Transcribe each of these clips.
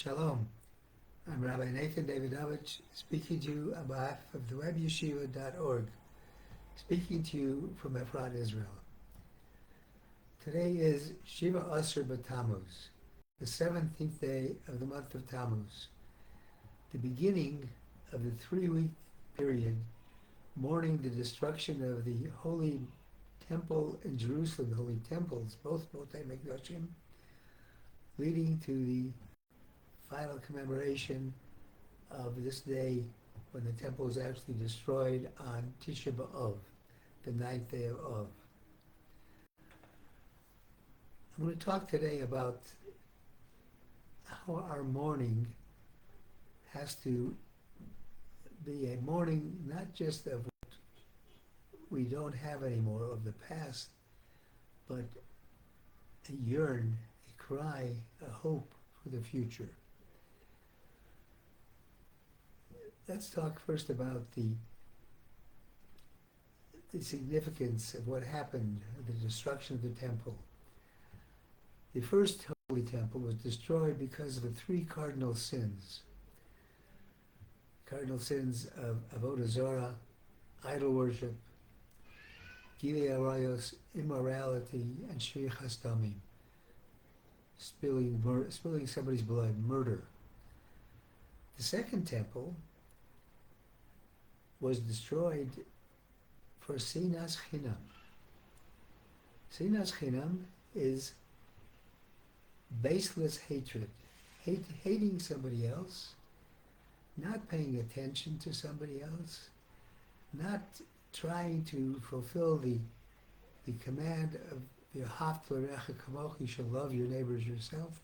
Shalom. I'm Rabbi Davidovich, speaking to you on behalf of the webyeshiva.org, speaking to you from Efrat, Israel. Today is Shiva Asr Tammuz, the 17th day of the month of Tammuz, the beginning of the 3-week period mourning the destruction of the holy temple in Jerusalem, the holy temples, both Beis Hamikdash, leading to the final commemoration of this day when the temple was actually destroyed on Tisha B'Av, the 9th day of Av. I'm going to talk today about how our mourning has to be a mourning not just of what we don't have anymore of the past, but a yearn, a cry, a hope for the future. Let's talk first about the significance of what happened, the destruction of the temple. The first holy temple was destroyed because of the 3 cardinal sins. Cardinal sins of avodah zarah, idol worship, gilui arayos, immorality, and shfichas damim, spilling somebody's blood, murder. The second temple was destroyed for sinas chinam. Sinas chinam is baseless hatred, hating somebody else, not paying attention to somebody else, not trying to fulfill the command of V'ahavta l'recha kamocha, you shall love your neighbors yourself,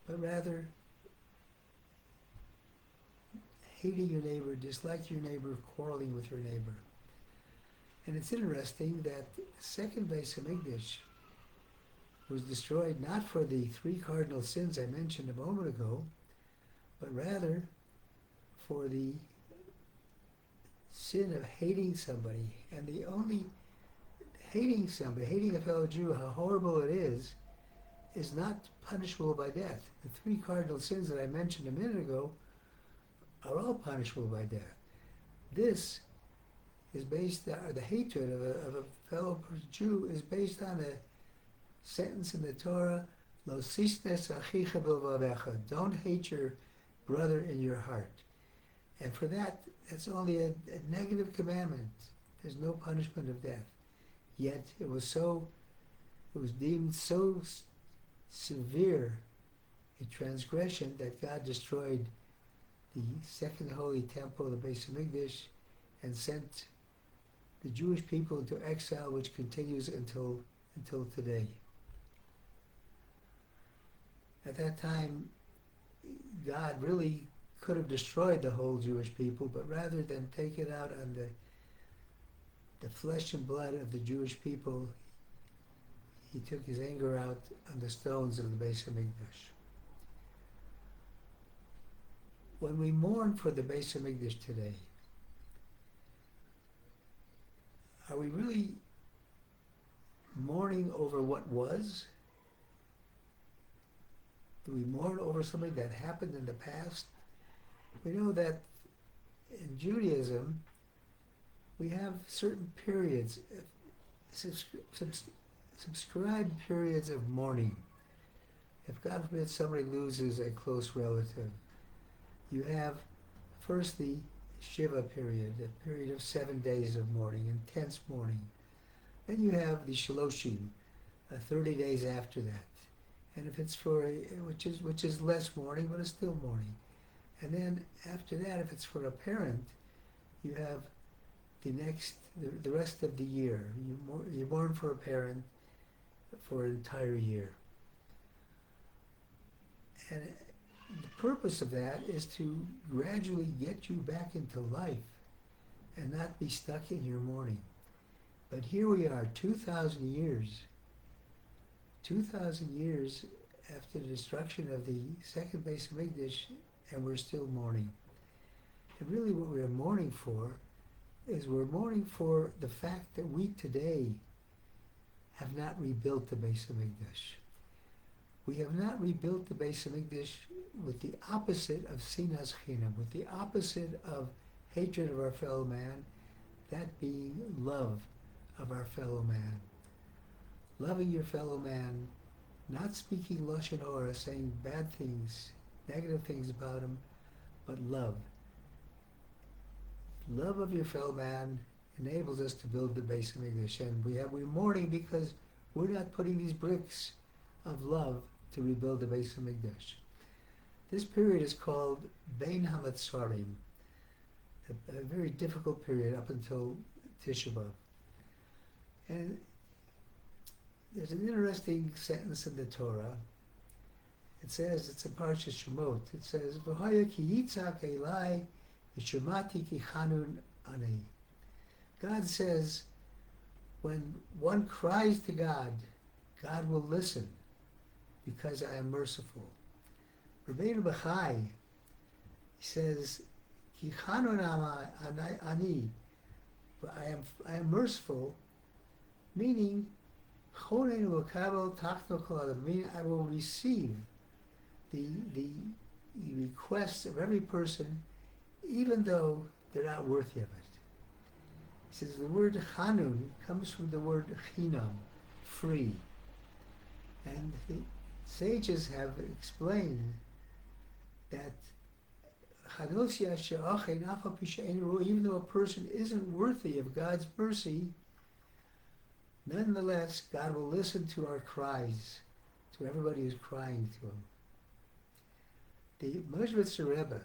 but rather hating your neighbor, disliking your neighbor, quarreling with your neighbor. And it's interesting that the second Beis Hamikdash was destroyed not for the 3 cardinal sins I mentioned a moment ago, but rather for the sin of hating somebody. And the only hating somebody, hating a fellow Jew, how horrible it is not punishable by death. The 3 cardinal sins that I mentioned a minute ago are all punishable by death. This is based on the hatred of a fellow Jew is based on a sentence in the Torah, Lo sisnes achicha b'levavecha, don't hate your brother in your heart. And for that, that's only a negative commandment. There's no punishment of death. Yet it was deemed so severe a transgression that God destroyed the second holy temple, the Beis Hamikdash, and sent the Jewish people into exile, which continues until today. At that time, God really could have destroyed the whole Jewish people, but rather than take it out on the flesh and blood of the Jewish people, he took his anger out on the stones of the Beis Hamikdash. When we mourn for the Beis Hamikdash today, are we really mourning over what was? Do we mourn over something that happened in the past? We know that in Judaism, we have certain periods, subscribed periods of mourning. If God forbid somebody loses a close relative, you have first the Shiva period, a period of 7 days of mourning, intense mourning. Then you have the Shaloshim, 30 days after that. And if it's which is less mourning, but it's still mourning. And then after that, if it's for a parent, you have the rest of the year. You mourn for a parent for an entire year. And the purpose of that is to gradually get you back into life and not be stuck in your mourning. But here we are, 2,000 years after the destruction of the second Beis Hamikdash, and we're still mourning. And really what we're mourning for is we're mourning for the fact that we today have not rebuilt the Beis Hamikdash. We have not rebuilt the Beis Hamikdash with the opposite of sinas chinam, with the opposite of hatred of our fellow man, that being love of our fellow man. Loving your fellow man, not speaking lashon hara, saying bad things, negative things about him, but love. Love of your fellow man enables us to build the Beis Hamikdash, and we're mourning because we're not putting these bricks of love to rebuild the Beis Hamikdash. This period is called Bein Hamatzarim, a very difficult period up until Tisha B'Av. And there's an interesting sentence in the Torah. It says, it's in Parashat Shemot, it says, V'haya ki yitzak elai v'shemati ki chanun ani. God says, when one cries to God, God will listen because I am merciful. Rabbi Bachai, he says, Ki chanun ani, I am merciful, meaning, meaning I will receive the requests of every person, even though they're not worthy of it. He says the word chanun comes from the word chinam, free. And the sages have explained that even though a person isn't worthy of God's mercy, nonetheless, God will listen to our cries, to everybody who's crying to Him. The Moshe Rebbe,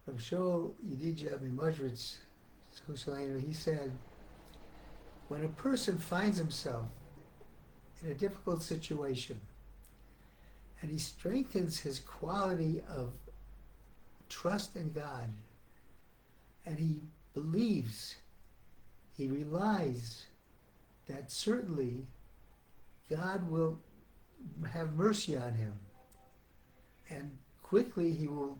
from Shol Yedidja Moshe, he said, when a person finds himself in a difficult situation, and he strengthens his quality of trust in God, and he believes, he relies that certainly God will have mercy on him, and quickly he will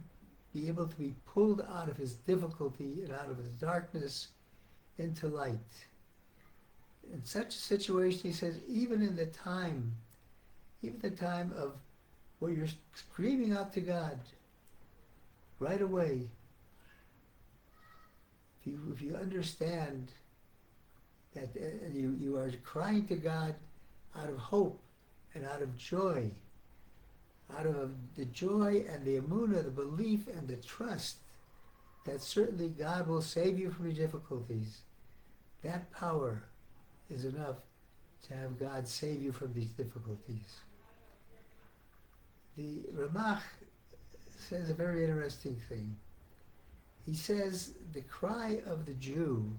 be able to be pulled out of his difficulty and out of his darkness into light. In such a situation, he says, even the time of where you're screaming out to God, right away, if you understand that you are crying to God out of hope and out of joy, out of the joy and the emunah, the belief and the trust that certainly God will save you from your difficulties, that power is enough to have God save you from these difficulties. The Ramach says a very interesting thing. He says the cry of the Jew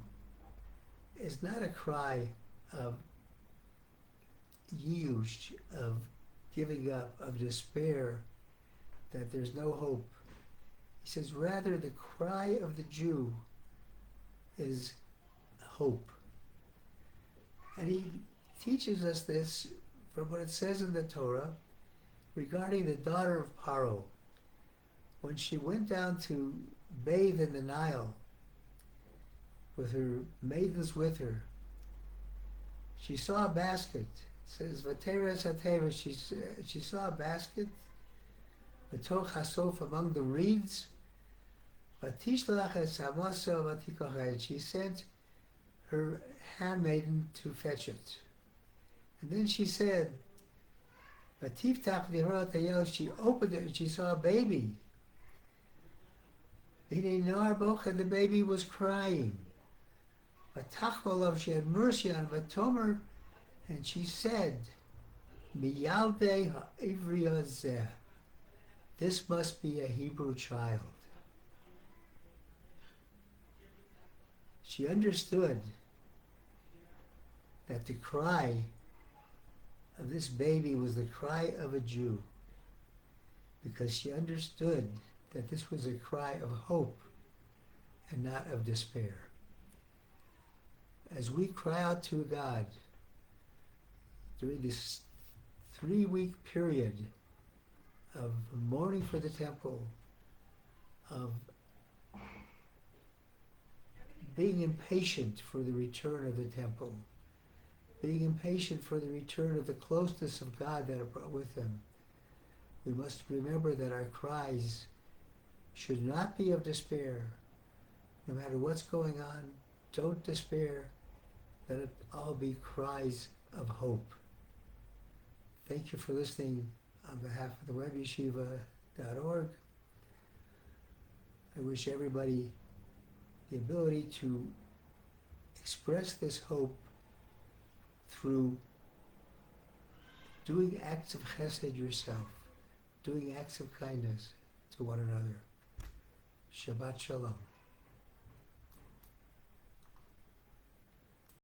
is not a cry of yiush, of giving up, of despair, that there's no hope. He says rather the cry of the Jew is hope. And he teaches us this from what it says in the Torah regarding the daughter of Paro. When she went down to bathe in the Nile with her maidens with her, she saw a basket. It says, Vateres Hateva, she saw a basket, B'toch Hasof, among the reeds, Vatishlach es Hamoso Vatikocha, she sent her handmaiden to fetch it. And then she said, Vatiftach V'horot Hayel, she opened it and she saw a baby. And the baby was crying. Vatachmolov, she had mercy on Vatomer, and she said, Miyalde ha'ivri hazeh, this must be a Hebrew child. She understood that the cry of this baby was the cry of a Jew, because she understood that this was a cry of hope and not of despair. As we cry out to God during this 3-week period of mourning for the temple, of being impatient for the return of the temple, being impatient for the return of the closeness of God that it brought with him, We must remember that our cries should not be of despair. No matter what's going on, don't despair. Let it all be cries of hope. Thank you for listening on behalf of the webyeshiva.org. I wish everybody the ability to express this hope through doing acts of chesed yourself, doing acts of kindness to one another. Shabbat Shalom.